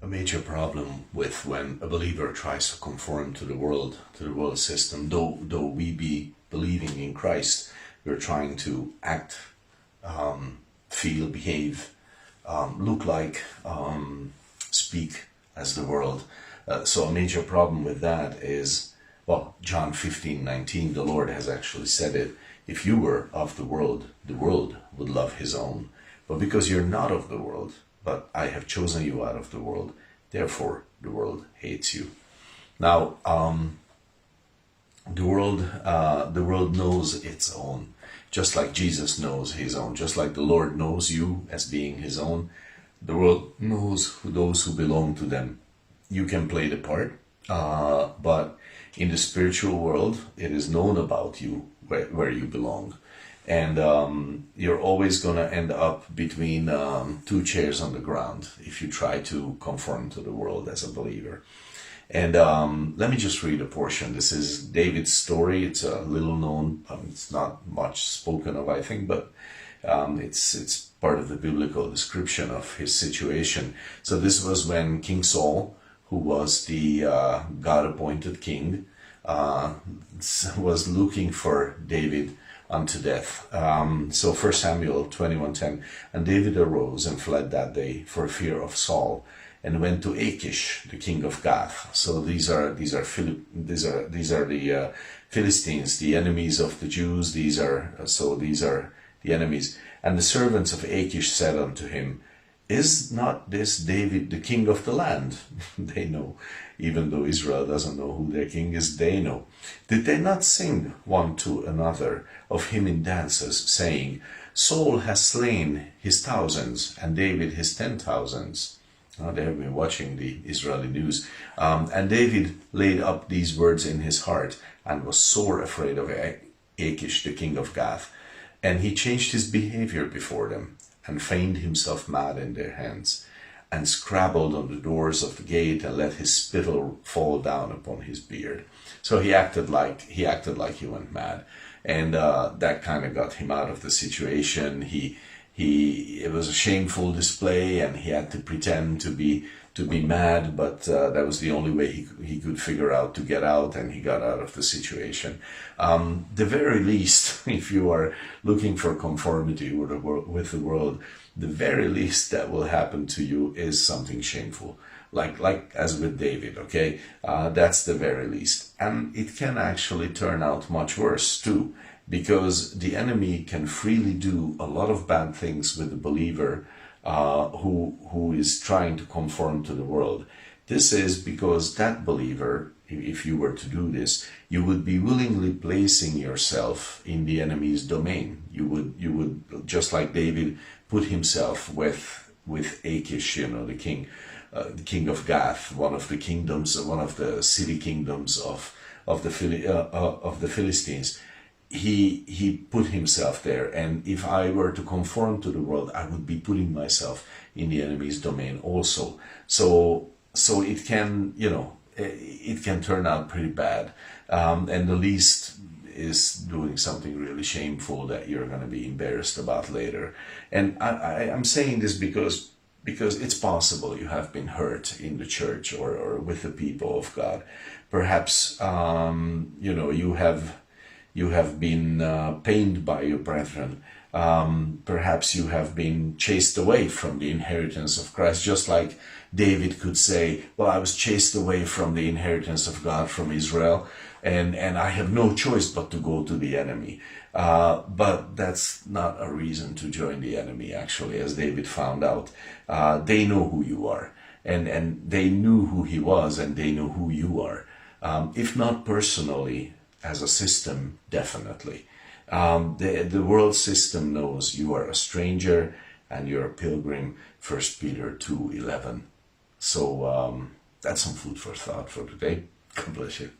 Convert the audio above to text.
a major problem with when a believer tries to conform to the world system. Though we be believing in Christ, we're trying to act, feel, behave, look like, speak as the world. So a major problem with that is, well, John 15:19, the Lord has actually said it. If you were of the world would love his own. But because you're not of the world, but I have chosen you out of the world, therefore the world hates you. Now, the world knows its own, just like Jesus knows his own, just like the Lord knows you as being his own. The world knows those who belong to them. You can play the part, but in the spiritual world, it is known about you where you belong. And you're always going to end up between two chairs on the ground if you try to conform to the world as a believer. And let me just read a portion. This is David's story. It's a little known. It's not much spoken of, I think, but it's part of the biblical description of his situation. So this was when King Saul, who was the God-appointed king, was looking for David unto death. So 1 Samuel 21:10, and David arose and fled that day for fear of Saul, and went to Achish, the king of Gath. So these are the Philistines, the enemies of the Jews. These are the enemies. And the servants of Achish said unto him, is not this David the king of the land? They know, even though Israel doesn't know who their king is, they know. Did they not sing one to another of him in dances, saying, Saul has slain his thousands, and David his 10,000s? They have been watching the Israeli news. And David laid up these words in his heart, and was sore afraid of Achish, the king of Gath. And he changed his behavior before them, and feigned himself mad in their hands, and scrabbled on the doors of the gate, and let his spittle fall down upon his beard. So he acted like he went mad, and that kind of got him out of the situation. It was a shameful display, and he had to pretend to be mad, but that was the only way he could figure out to get out, and he got out of the situation. The very least, if you are looking for conformity with the world, the very least that will happen to you is something shameful, like as with David. Okay, that's the very least, and it can actually turn out much worse too, because the enemy can freely do a lot of bad things with the believer who is trying to conform to the world. This is because that believer, if you were to do this, you would be willingly placing yourself in the enemy's domain. You would just like David, put himself with Achish, the king of Gath, one of the city kingdoms of the Philistines. He put himself there, and if I were to conform to the world, I would be putting myself in the enemy's domain also. So it can, it can turn out pretty bad, and the least is doing something really shameful that you're going to be embarrassed about later. And I'm saying this because it's possible you have been hurt in the church or with the people of God. Perhaps you have been pained by your brethren. Perhaps you have been chased away from the inheritance of Christ, just like David could say, well, I was chased away from the inheritance of God, from Israel, and I have no choice but to go to the enemy. But that's not a reason to join the enemy, actually, as David found out. They know who you are, and they knew who he was, and they know who you are. If not personally, as a system, definitely. The world system knows you are a stranger and you're a pilgrim, 1 Peter 2:11. So that's some food for thought for today. God bless you.